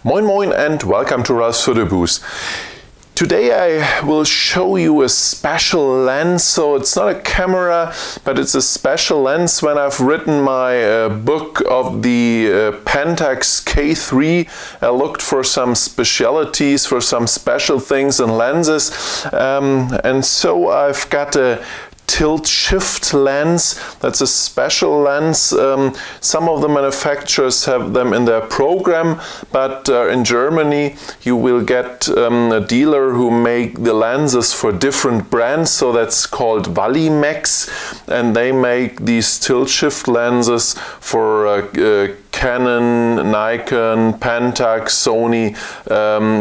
Moin Moin and welcome to Ralfs Foto-Bude. Today I will show you a special lens. So it's not a camera, but it's a special lens. When I've written my book of the Pentax K3, I looked for some specialities, for some special things in lenses. And so I've got a tilt-shift lens. That's a special lens. Some of the manufacturers have them in their program, but in Germany you will get a dealer who make the lenses for different brands. So that's called Walimex, and they make these tilt-shift lenses for Canon, Nikon, Pentax, Sony,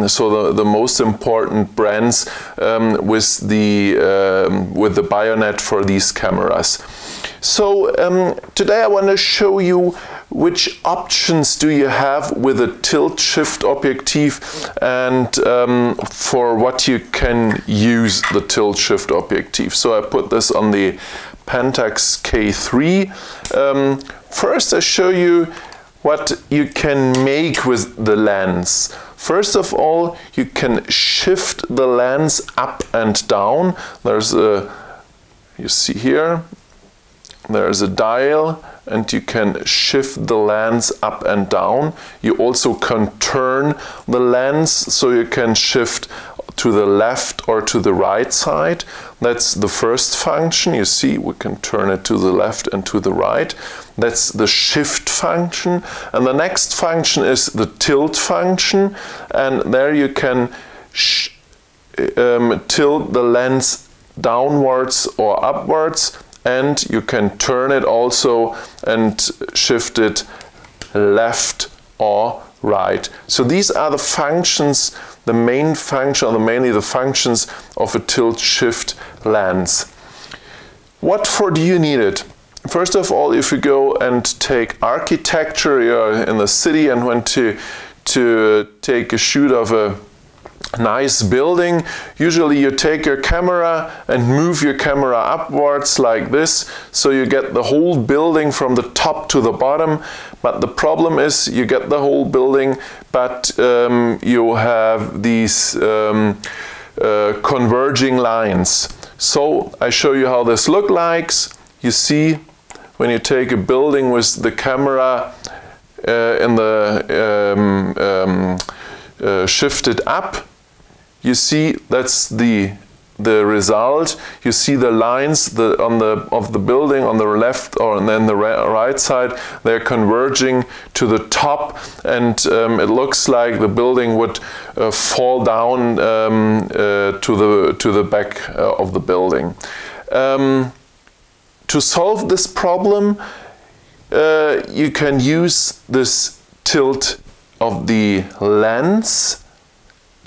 so the most important brands with the bayonet for these cameras. So today I want to show you which options do you have with a Tilt-Shift-Objektiv and for what you can use the Tilt-Shift-Objektiv. So I put this on the Pentax K3. First I show you what you can make with the lens. First of all, you can shift the lens up and down. There's a, you see here, there's a dial and you can shift the lens up and down. You also can turn the lens, so you can shift to the left or to the right side. That's the first function. You see, we can turn it to the left and to the right. That's the shift function. And the next function is the tilt function. And there you can tilt the lens downwards or upwards. And you can turn it also and shift it left or right. So these are the functions, the main function, or mainly the functions of a tilt-shift lens. What for do you need it? First of all, if you go and take architecture, you're in the city and want to take a shoot of a nice building, usually you take your camera and move your camera upwards like this, so you get the whole building from the top to the bottom. But the problem is you get the whole building, but you have these converging lines. So I show you how this looks like. You see, when you take a building with the camera shifted up, you see that's the result. You see the lines of the building on the left or and then the right side, they're converging to the top, and it looks like the building would fall down to the back of the building. To solve this problem, you can use this tilt of the lens.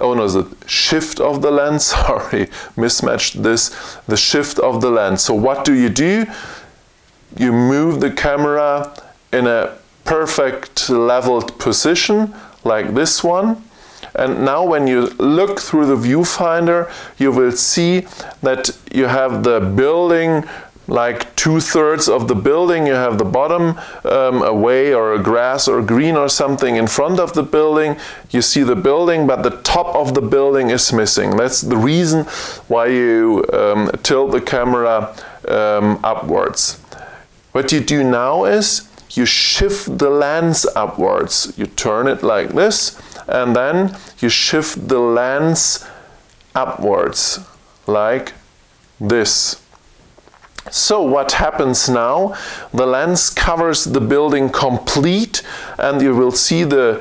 Oh no, the shift of the lens, sorry, mismatched this, the shift of the lens. So what do? You move the camera in a perfect leveled position, like this one. And now when you look through the viewfinder, you will see that you have the building, like 2/3 of the building. You have the bottom away, or a grass or green or something in front of the building. You see the building, but the top of the building is missing. That's the reason why you tilt the camera upwards. What you do now is you shift the lens upwards. You turn it like this, and then you shift the lens upwards like this. So what happens now? The lens covers the building complete, and you will see the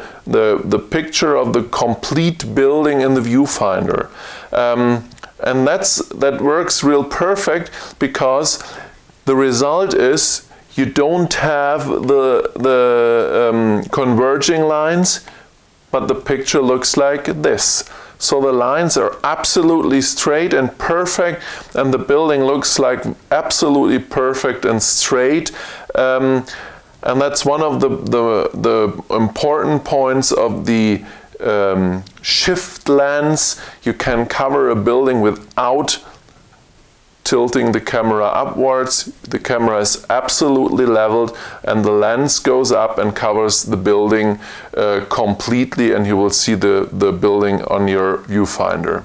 picture of the complete building in the viewfinder. And that works real perfect, because the result is you don't have the converging lines, but the picture looks like this. So the lines are absolutely straight and perfect, and the building looks like absolutely perfect and straight. And that's one of the important points of the shift lens. You can cover a building without tilting the camera upwards, the camera is absolutely leveled and the lens goes up and covers the building completely, and you will see the building on your viewfinder.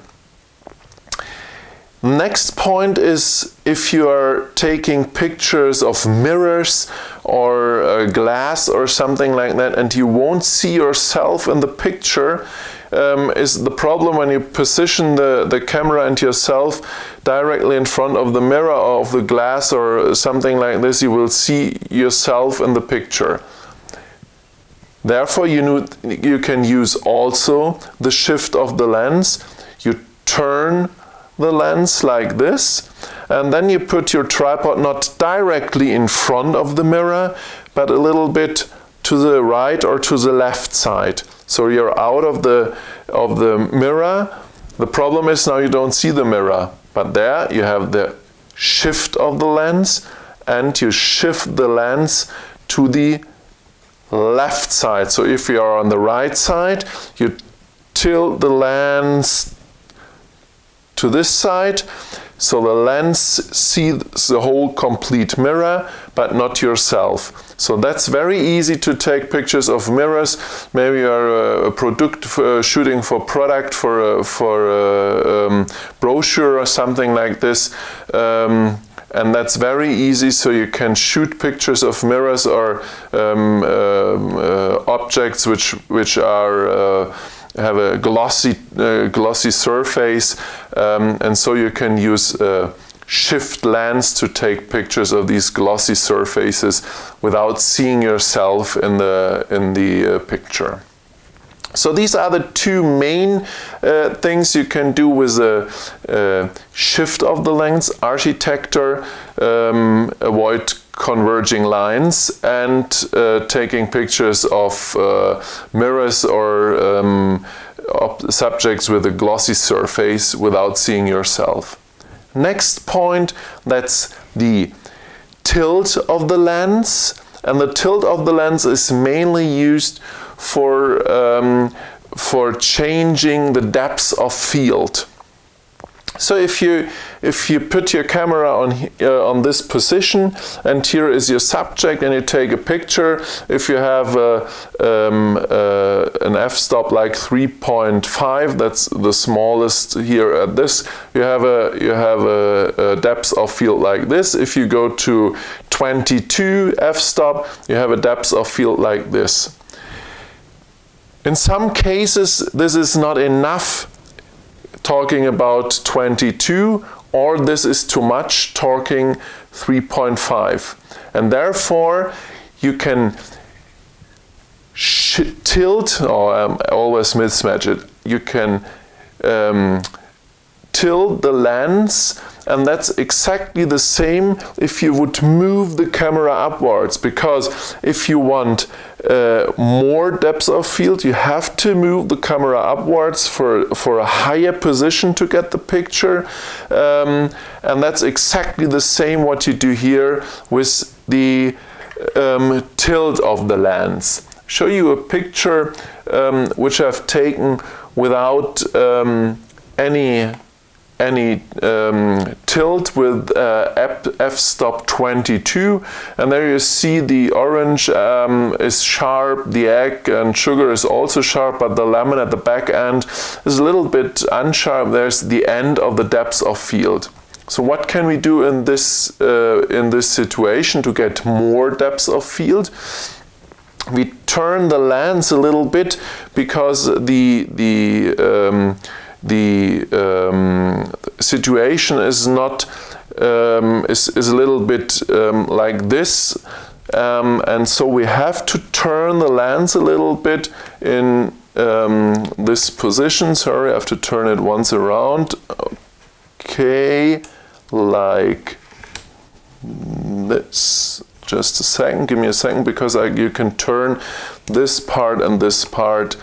Next point is if you are taking pictures of mirrors or glass or something like that and you won't see yourself in the picture, is the problem when you position the camera and yourself directly in front of the mirror or of the glass or something like this, you will see yourself in the picture. Therefore, you can use also the shift of the lens. You turn the lens like this, and then you put your tripod not directly in front of the mirror, but a little bit to the right or to the left side. So you're out of the mirror. The problem is now you don't see the mirror, but there you have the shift of the lens, and you shift the lens to the left side. So if you are on the right side, you tilt the lens to this side, so the lens sees the whole complete mirror, but not yourself. So that's very easy to take pictures of mirrors. Maybe you're shooting for product, for a brochure or something like this. And that's very easy, so you can shoot pictures of mirrors or objects which are have a glossy surface, and so you can use shift lens to take pictures of these glossy surfaces without seeing yourself in the picture. So these are the two main things you can do with the shift of the lens architecture. Avoid converging lines and taking pictures of mirrors or subjects with a glossy surface without seeing yourself. Next point, that's the tilt of the lens, and the tilt of the lens is mainly used for changing the depth of field. So if you put your camera on this position, and here is your subject, and you take a picture, if you have an f-stop like 3.5, that's the smallest here at this, you have a depth of field like this. If you go to 22 f-stop, you have a depth of field like this. In some cases, this is not enough, talking about 22, or this is too much, talking 3.5. And therefore, you can tilt, or I always mismatch it, you can tilt the lens, and that's exactly the same if you would move the camera upwards, because if you want more depth of field, you have to move the camera upwards for a higher position to get the picture, and that's exactly the same what you do here with the tilt of the lens. Show you a picture which I've taken without any tilt with f-stop 22, and there you see the orange is sharp, the egg and sugar is also sharp, but the lemon at the back end is a little bit unsharp. There's the end of the depth of field. So what can we do in this situation to get more depth of field? We turn the lens a little bit, because the situation is not is a little bit like this, and so we have to turn the lens a little bit in this position. Sorry, I have to turn it once around. Okay, like this. Just a second, give me a second, because you can turn this part and this part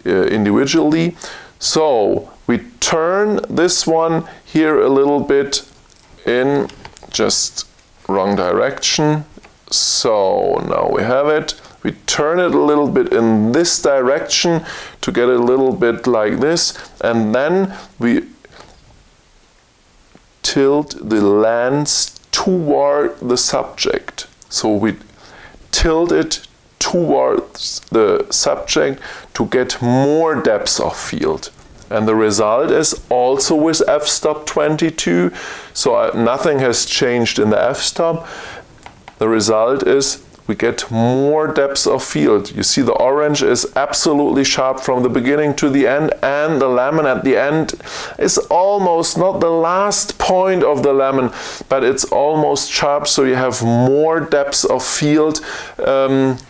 individually. So we turn this one here a little bit in just wrong direction. So now we have it. We turn it a little bit in this direction to get it a little bit like this, and then we tilt the lens toward the subject. So we tilt it towards the subject to get more depth of field. And the result is also with f-stop 22, so nothing has changed in the f-stop. The result is we get more depth of field. You see the orange is absolutely sharp from the beginning to the end, and the lemon at the end is almost not the last point of the lemon, but it's almost sharp, so you have more depth of field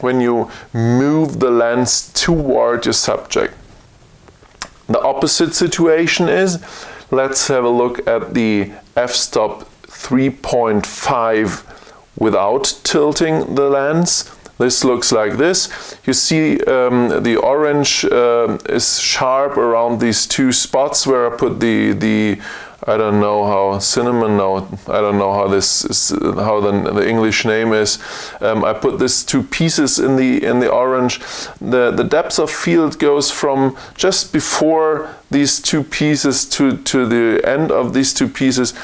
when you move the lens toward your subject. The opposite situation is, let's have a look at the f-stop 3.5 without tilting the lens. This looks like this. You see the orange is sharp around these two spots where I put the I don't know how cinnamon, no, I don't know how this is, how the English name is. I put these two pieces in the orange. The depth of field goes from just before these two pieces to the end of these two pieces.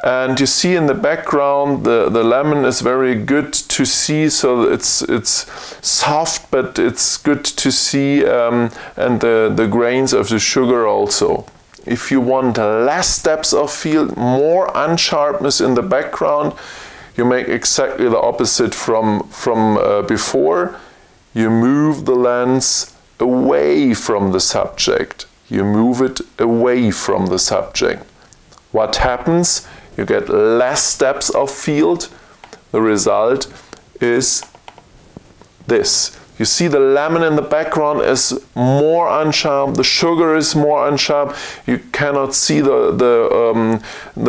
And you see in the background the lemon is very good to see, so it's soft, but it's good to see, and the grains of the sugar also. If you want less depth of field, more unsharpness in the background, you make exactly the opposite from before. You move the lens away from the subject. You move it away from the subject. What happens? You get less depth of field. The result is this. You see the lemon in the background is more unsharp, the sugar is more unsharp, you cannot see the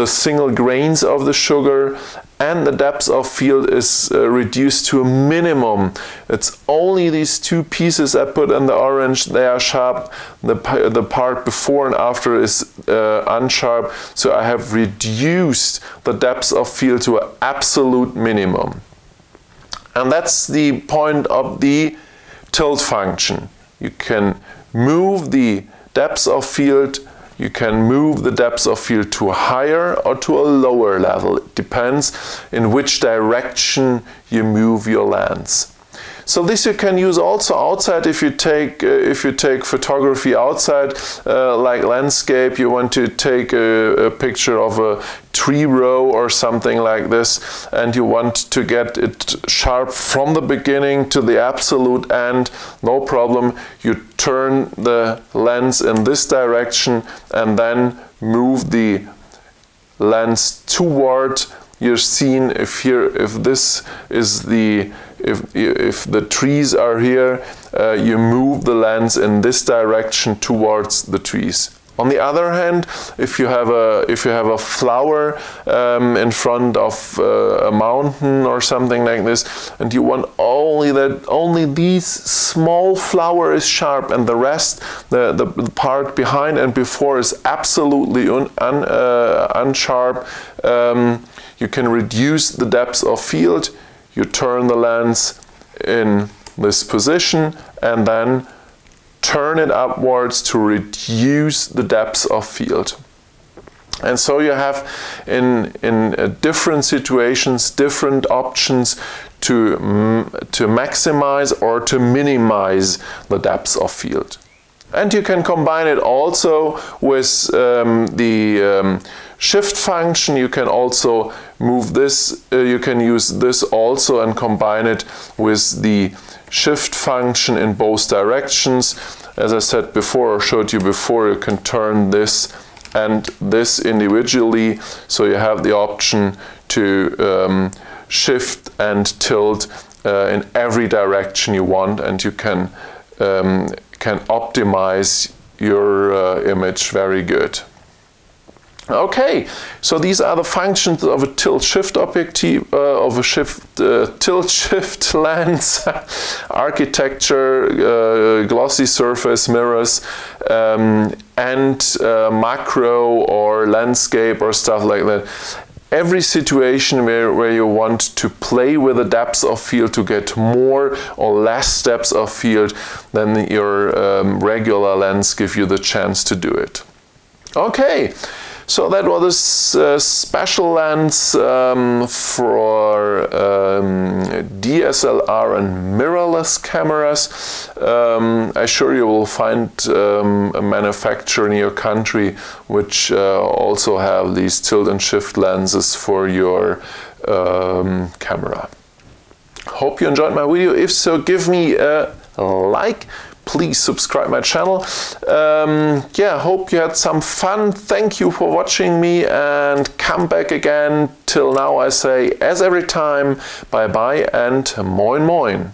single grains of the sugar, and the depth of field is reduced to a minimum. It's only these two pieces I put in the orange, they are sharp, the part before and after is unsharp, so I have reduced the depth of field to an absolute minimum. And that's the point of the tilt function. You can move the depth of field, you can move the depth of field to a higher or to a lower level. It depends in which direction you move your lens. So this you can use also outside if you take photography outside, like landscape. You want to take a picture of a tree row or something like this, and you want to get it sharp from the beginning to the absolute end. No problem. You turn the lens in this direction and then move the lens toward your scene. If this is if the trees are here, you move the lens in this direction towards the trees. On the other hand, if you have a flower in front of a mountain or something like this, and you want only these small flower is sharp, and the rest, the part behind and before is absolutely unsharp, you can reduce the depth of field. You turn the lens in this position and then turn it upwards to reduce the depth of field. And so you have in different situations different options to maximize or to minimize the depth of field. And you can combine it also with the shift function. You can also move this, you can use this also and combine it with the shift function in both directions. As I said before, or showed you before, you can turn this and this individually, so you have the option to shift and tilt in every direction you want, and you can optimize your image very good. Okay, so these are the functions of a tilt-shift-objektiv, of a tilt-shift lens, architecture, glossy surface mirrors, and macro or landscape or stuff like that. Every situation where you want to play with the depth of field to get more or less depth of field, then your regular lens gives you the chance to do it. Okay. So that was this special lens for DSLR and mirrorless cameras. I'm sure you will find a manufacturer in your country which also have these tilt and shift lenses for your camera. Hope you enjoyed my video. If so, give me a like. Please subscribe my channel. Yeah, hope you had some fun. Thank you for watching me and come back again. Till now I say, as every time, bye bye and moin moin.